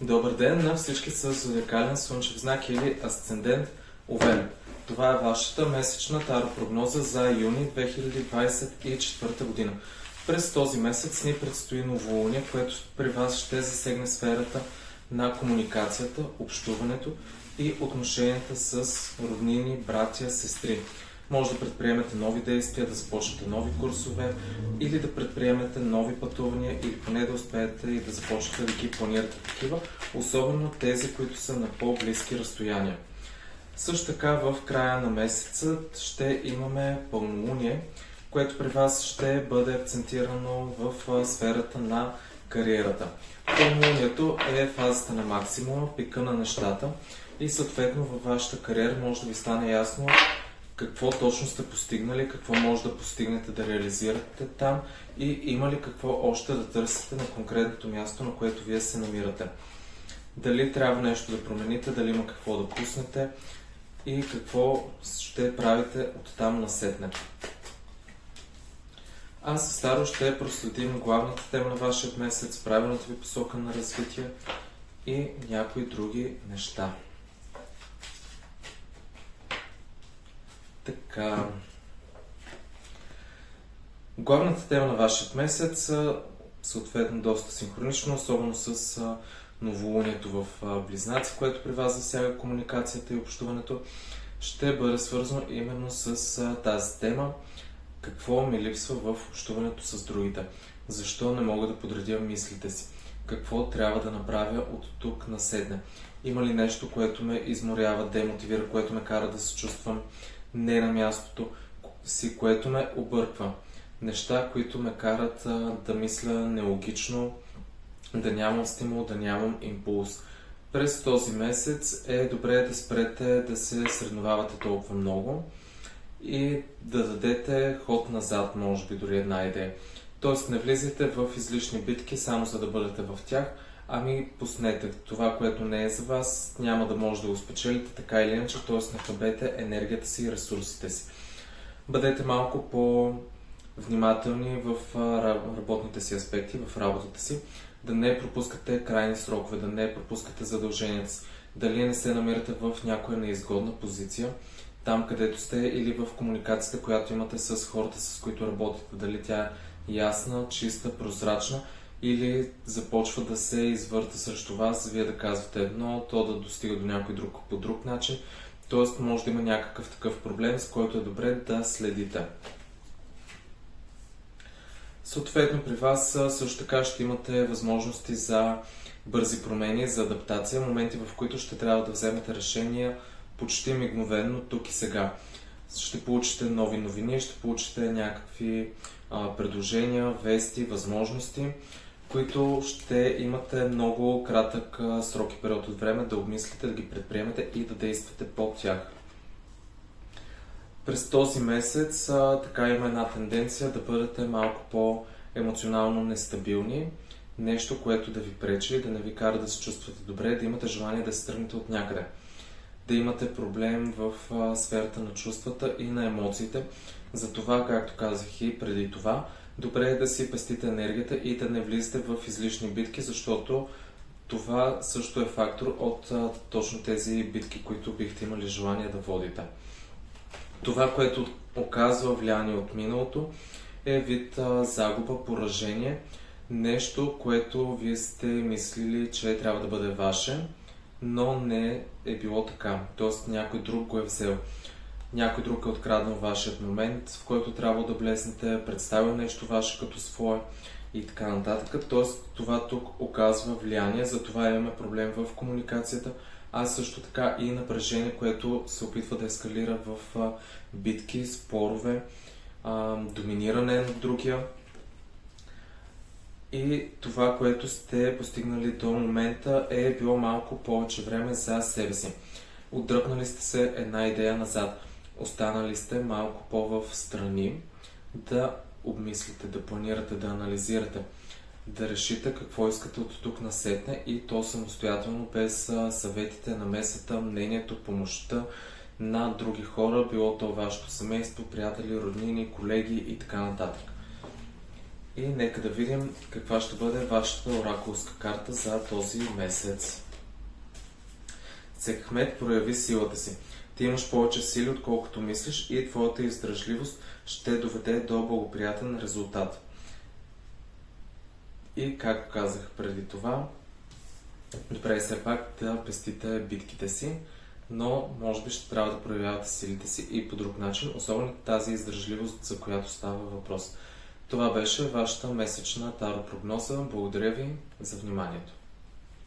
Добър ден на всички с зодиакален слънчев знак или асцендент Овен. Това е вашата месечна таропрогноза за юни 2024 година. През този месец ни предстои новолуние, което при вас ще засегне сферата на комуникацията, общуването и отношенията с роднини, братя, сестри. Може да предприемете нови действия, да започнете нови курсове или да предприемете нови пътувания или поне да успеете и да започнете да ги планирате такива, особено тези, които са на по-близки разстояния. Също така в края на месеца ще имаме пълнолуние, което при вас ще бъде акцентирано в сферата на кариерата. Пълнолунието е фазата на максимума, пика на нещата и съответно във вашата кариера може да ви стане ясно какво точно сте постигнали, какво може да постигнете да реализирате там и има ли какво още да търсите на конкретното място, на което вие се намирате. Дали трябва нещо да промените, дали има какво да пуснете и какво ще правите от там насетне. А с Таро ще проследим главната тема на вашия месец, правилната ви посока на развитие и някои други неща. Така. Главната тема на вашия месец съответно доста синхронично, особено с новолунието в Близнаци, което при вас засяга комуникацията и общуването, ще бъде свързано именно с тази тема. Какво ми липсва в общуването с другите? Защо не мога да подредя мислите си? Какво трябва да направя от тук насетне? Има ли нещо, което ме изморява, демотивира, което ме кара да се чувствам не на мястото си, което ме обърква? Неща, които ме карат да мисля нелогично, да нямам стимул, да нямам импулс. През този месец е добре да спрете да се съревновавате толкова много и да дадете ход назад, може би дори една идея. Тоест не влизайте в излишни битки само за да бъдете в тях, ами пуснете това, което не е за вас, няма да може да го спечелите така или иначе, т.е. нахабете енергията си и ресурсите си. Бъдете малко по-внимателни в работните си аспекти, в работата си, да не пропускате крайни срокове, да не пропускате задълженията си, дали не се намирате в някоя неизгодна позиция, там където сте или в комуникацията, която имате с хората, с които работите, дали тя е ясна, чиста, прозрачна или започва да се извърта срещу вас, вие да казвате едно, то да достига до някой друг по друг начин, т.е. може да има някакъв такъв проблем, с който е добре да следите. Съответно при вас също така ще имате възможности за бързи промени, за адаптация, моменти в които ще трябва да вземете решения почти мигновено, тук и сега. Ще получите нови новини, ще получите някакви предложения, вести, възможности, които ще имате много кратък срок и период от време да обмислите, да ги предприемете и да действате по тях. През този месец така има една тенденция да бъдете малко по-емоционално нестабилни, нещо, което да ви пречи, да не ви кара да се чувствате добре, да имате желание да се тръгнете от някъде. Да имате проблем в сферата на чувствата и на емоциите. Затова, както казах и преди това, добре е да си пестите енергията и да не влизате в излишни битки, защото това също е фактор от точно тези битки, които бихте имали желание да водите. Това, което оказва влияние от миналото, е вид загуба, поражение, нещо, което вие сте мислили, че трябва да бъде ваше, но не е било така. Тоест някой друг го е взел. Някой друг е откраднал вашият момент, в който трябва да влезнете, представил нещо ваше като свое и така нататък. Тоест това тук оказва влияние, затова имаме проблем в комуникацията, а също така и напрежение, което се опитва да ескалира в битки, спорове, доминиране на другия. И това, което сте постигнали до момента е било малко повече време за себе си. Отдръпнали сте се една идея назад. Останали сте малко по-в страни да обмислите, да планирате, да анализирате, да решите какво искате от тук насетне и то самостоятелно, без съветите, намесата, мнението, помощта на други хора, било то вашето семейство, приятели, роднини, колеги и така нататък. И нека да видим каква ще бъде вашата оракулска карта за този месец. Секхмет, прояви силата си. Ти имаш повече сили, отколкото мислиш, и твоята издръжливост ще доведе до благоприятен резултат. И, както казах преди това, добре е все пак да пестите битките си, но може би ще трябва да проявявате силите си и по друг начин, особено тази издръжливост, за която става въпрос. Това беше вашата месечна таро прогноза. Благодаря ви за вниманието.